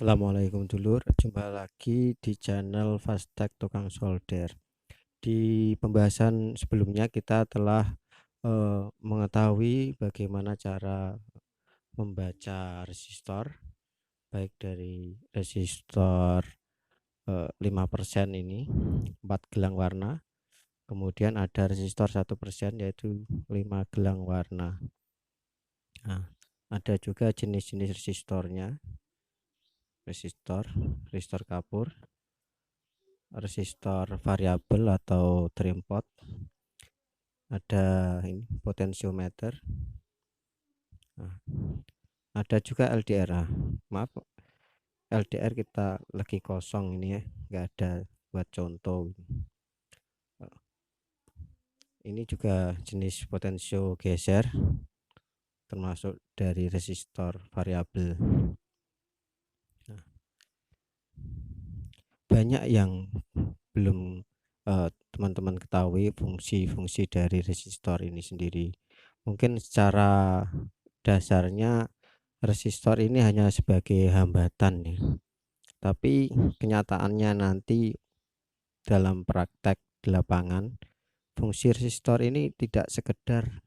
Assalamualaikum dulur, jumpa lagi di channel Fastek Tukang Solder. Di pembahasan sebelumnya kita telah mengetahui bagaimana cara membaca resistor, baik dari resistor 5% ini 4 gelang warna, kemudian ada resistor 1% yaitu 5 gelang warna. Nah, ada juga jenis-jenis resistornya, resistor kapur, resistor variabel atau trim pot, ada ini potensiometer. Nah, ada juga LDR. Maaf, LDR kita lagi kosong ini ya, nggak ada buat contoh. Ini juga jenis potensio geser, termasuk dari resistor variabel. Nah, banyak yang belum teman-teman ketahui fungsi-fungsi dari resistor ini sendiri. Mungkin secara dasarnya resistor ini hanya sebagai hambatan ya. Tapi kenyataannya nanti dalam praktek di lapangan, fungsi resistor ini tidak sekedar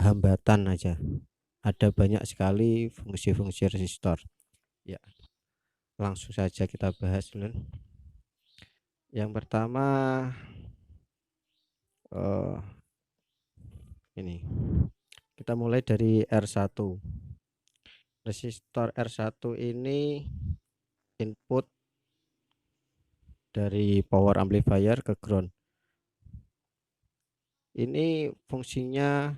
hambatan aja. Ada banyak sekali fungsi-fungsi resistor. Ya, langsung saja kita bahas dulu. Yang pertama ini. Kita mulai dari R1. Resistor R1 ini input dari power amplifier ke ground. Ini fungsinya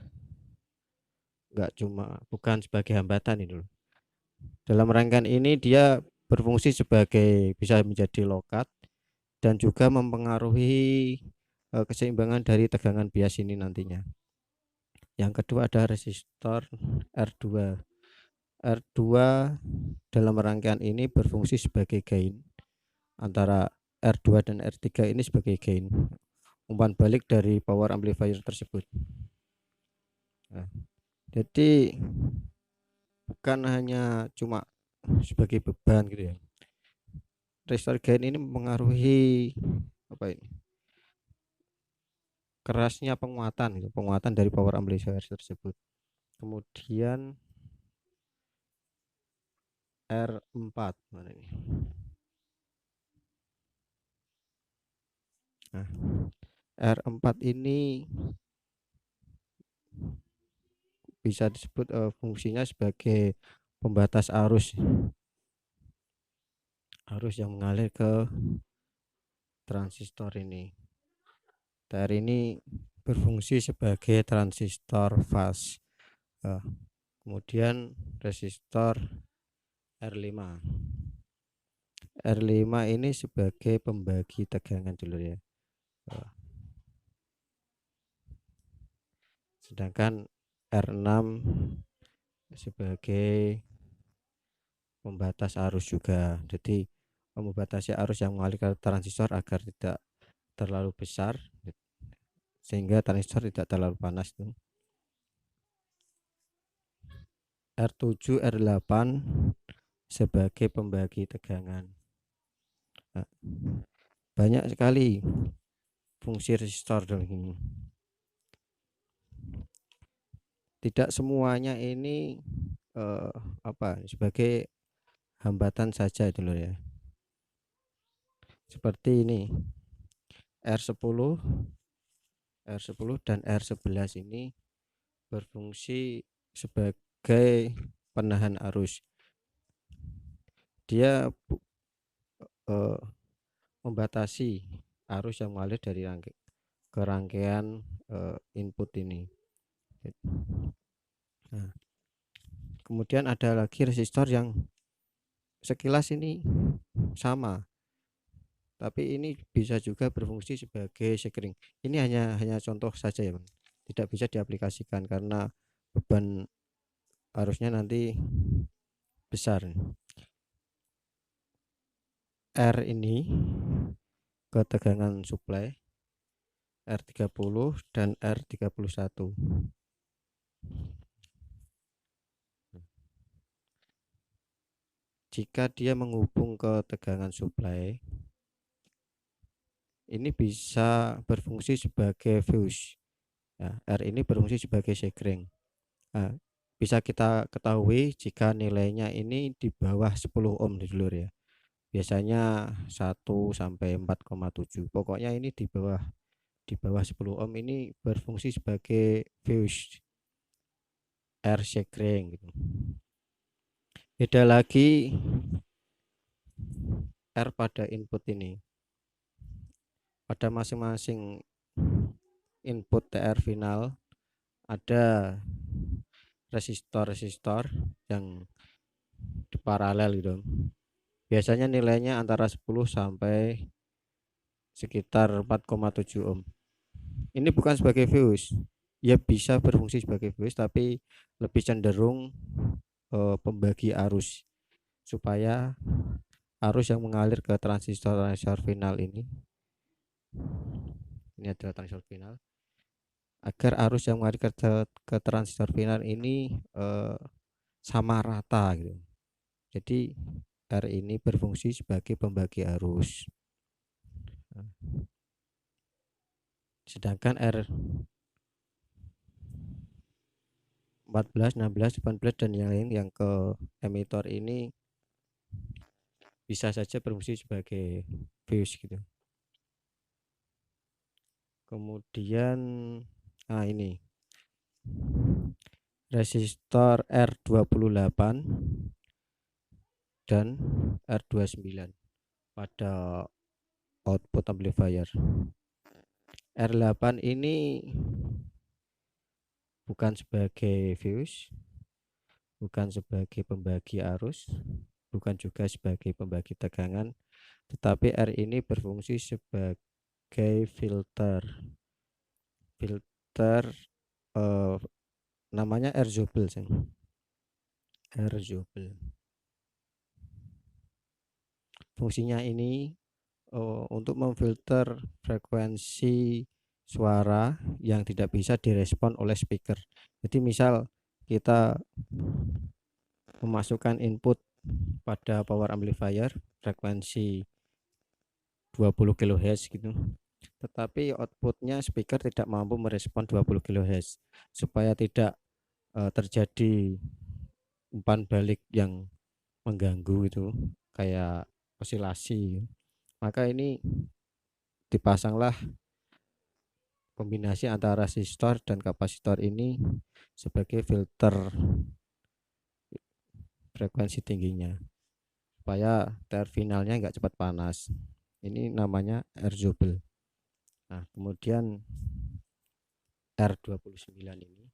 bukan sebagai hambatan ini loh. Dalam rangkaian ini dia berfungsi sebagai bisa menjadi lokat dan juga mempengaruhi keseimbangan dari tegangan bias ini nantinya. Yang kedua ada resistor R2. R2 dalam rangkaian ini berfungsi sebagai gain antara R2 dan R3 ini sebagai gain, umpan balik dari power amplifier tersebut. Nah, jadi bukan hanya cuma sebagai beban gitu ya. Resistor gain ini mempengaruhi apa ini? Kerasnya penguatan gitu, penguatan dari power amplifier tersebut. Kemudian R4 mana ini? Nah, R4 ini bisa disebut fungsinya sebagai pembatas arus yang mengalir ke transistor ini. TR ini berfungsi sebagai transistor fase. Kemudian resistor R5. R5 ini sebagai pembagi tegangan dulu ya. Sedangkan R6 sebagai pembatas arus juga. Jadi membatasi arus yang mengalir ke transistor agar tidak terlalu besar sehingga transistor tidak terlalu panas tuh. R7 R8 sebagai pembagi tegangan. Nah, banyak sekali fungsi resistor dalam ini. Tidak semuanya ini sebagai hambatan saja itu loh ya. Seperti ini R10 dan R11 ini berfungsi sebagai penahan arus. Dia membatasi arus yang mengalir dari rangkaian input ini. Nah, kemudian ada lagi resistor yang sekilas ini sama, tapi ini bisa juga berfungsi sebagai sekring. Ini hanya contoh saja ya Bang, tidak bisa diaplikasikan karena beban arusnya nanti besar. R ini ketegangan suplai R30 dan R31. jika dia menghubung ke tegangan supply, ini bisa berfungsi sebagai fuse. Ya, R ini berfungsi sebagai sekring. Nah, bisa kita ketahui jika nilainya ini di bawah 10 ohm dulu ya. Biasanya 1 sampai 4,7. Pokoknya ini di bawah 10 ohm ini berfungsi sebagai fuse R sekring gitu. Beda lagi R pada input ini. Pada masing-masing input TR final ada resistor-resistor yang paralel gitu. Biasanya nilainya antara 10 sampai sekitar 4,7 ohm. Ini bukan sebagai fuse. Ya bisa berfungsi sebagai fuse tapi lebih cenderung pembagi arus supaya arus yang mengalir ke transistor final ini adalah transistor final, agar arus yang mengalir ke transistor final ini sama rata gitu. Jadi R ini berfungsi sebagai pembagi arus. Sedangkan R 14, 16, 18 dan yang lain yang ke emitor ini bisa saja berfungsi sebagai fuse gitu. Kemudian ini resistor R28 dan R29 pada output amplifier. R8 ini bukan sebagai fuse, bukan sebagai pembagi arus, bukan juga sebagai pembagi tegangan, tetapi R ini berfungsi sebagai filter eh, namanya R-Zobel. Fungsinya ini untuk memfilter frekuensi suara yang tidak bisa direspon oleh speaker. Jadi misal kita memasukkan input pada power amplifier frekuensi 20 kHz gitu, tetapi outputnya speaker tidak mampu merespon 20 kHz. Supaya tidak terjadi umpan balik yang mengganggu itu kayak osilasi, maka ini dipasanglah kombinasi antara resistor dan kapasitor ini sebagai filter frekuensi tingginya supaya terminalnya enggak cepat panas. Ini namanya R-Zobel. Nah, kemudian R29 ini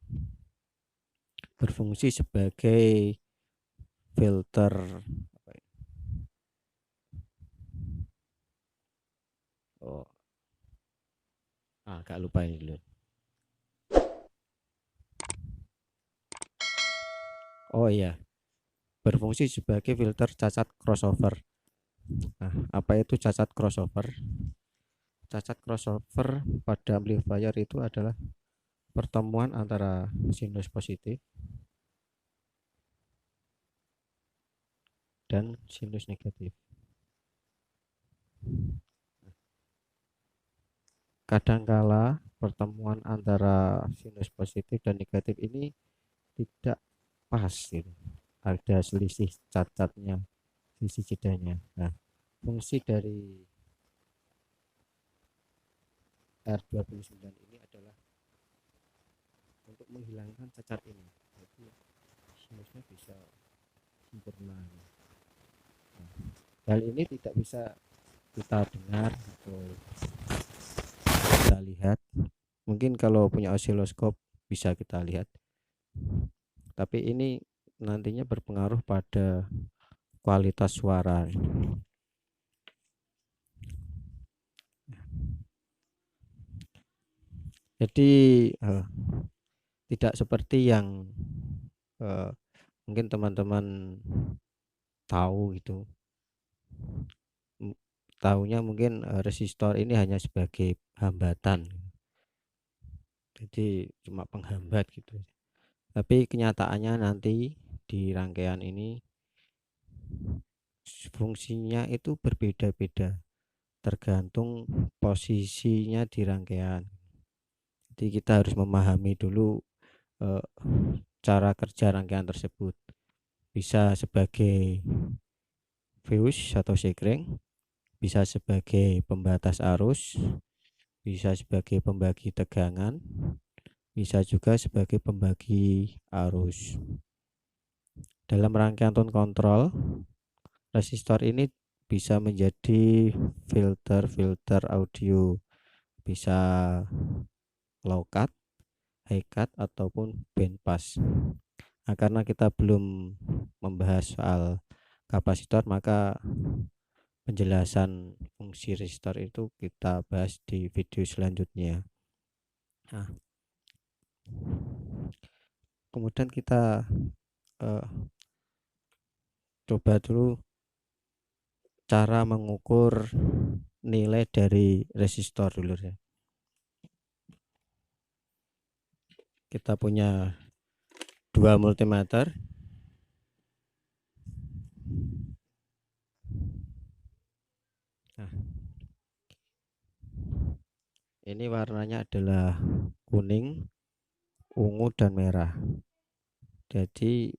berfungsi sebagai filter agak lupa ini dulu. Iya, berfungsi sebagai filter cacat crossover. Nah, apa itu cacat crossover? Cacat crossover pada amplifier itu adalah pertemuan antara sinus positif dan sinus negatif. Kadangkala pertemuan antara sinus positif dan negatif ini tidak pas gitu. Ada selisih cacatnya, selisih jedanya. Nah, fungsi dari R29 ini adalah untuk menghilangkan cacat ini. Jadi sinusnya bisa sempurna. Nah, hal ini tidak bisa kita dengar atau kita lihat. Mungkin kalau punya osiloskop bisa kita lihat, tapi ini nantinya berpengaruh pada kualitas suara. Jadi tidak seperti yang mungkin teman-teman tahu gitu. Tahunya mungkin resistor ini hanya sebagai hambatan, jadi cuma penghambat gitu. Tapi kenyataannya nanti di rangkaian ini fungsinya itu berbeda-beda tergantung posisinya di rangkaian. Jadi kita harus memahami dulu eh, cara kerja rangkaian tersebut. Bisa sebagai fuse atau sekring, bisa sebagai pembatas arus, bisa sebagai pembagi tegangan, bisa juga sebagai pembagi arus. Dalam rangkaian tone control, resistor ini bisa menjadi filter audio, bisa low cut, high cut ataupun band pass. Nah, karena kita belum membahas soal kapasitor, maka penjelasan fungsi resistor itu kita bahas di video selanjutnya. Nah, kemudian kita eh, coba dulu cara mengukur nilai dari resistor dulu ya. Kita punya dua multimeter. Nah, ini warnanya adalah kuning, ungu, dan merah. Jadi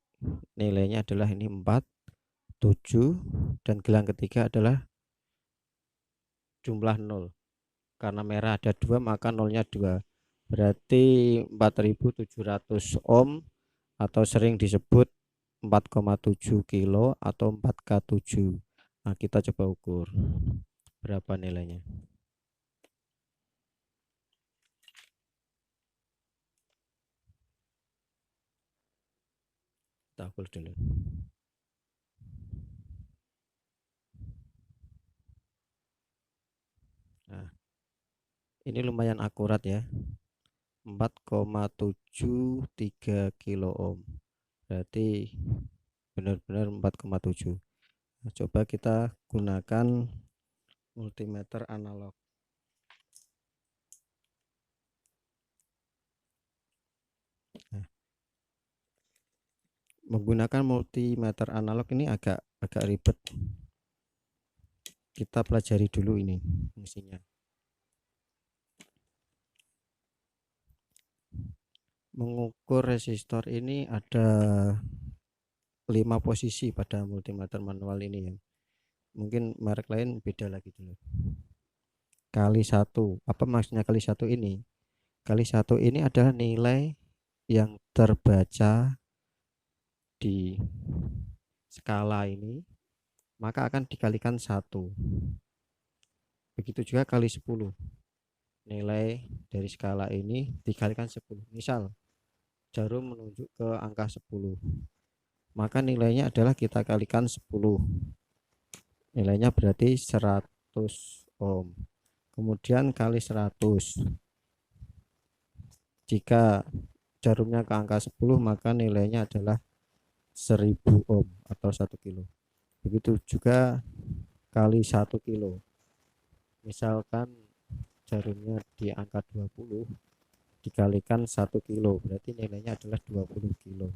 nilainya adalah ini 4, 7, dan gelang ketiga adalah jumlah 0. Karena merah ada 2, maka nolnya 2. Berarti 4700 ohm atau sering disebut 4,7 kilo atau 4K7. Nah, kita coba ukur berapa nilainya. Kita ukur dulu. Nah, ini lumayan akurat ya. 4,73 kilo ohm. Berarti benar-benar 4,7. Nah, coba kita gunakan multimeter analog. Nah, menggunakan multimeter analog ini agak ribet. Kita pelajari dulu ini fungsinya. Mengukur resistor ini ada 5 posisi pada multimeter manual ini ya. Mungkin merek lain beda lagi dulu. Kali 1. Apa maksudnya kali 1 ini? Kali 1 ini adalah nilai yang terbaca di skala ini, maka akan dikalikan 1. Begitu juga kali 10. Nilai dari skala ini dikalikan 10. Misal jarum menunjuk ke angka 10, maka nilainya adalah kita kalikan 10. Nilainya berarti 100 ohm. Kemudian kali 100. Jika jarumnya ke angka 10, maka nilainya adalah 1000 ohm atau 1 kilo. Begitu juga kali 1 kilo. Misalkan jarumnya di angka 20 dikalikan 1 kilo, berarti nilainya adalah 20 kilo.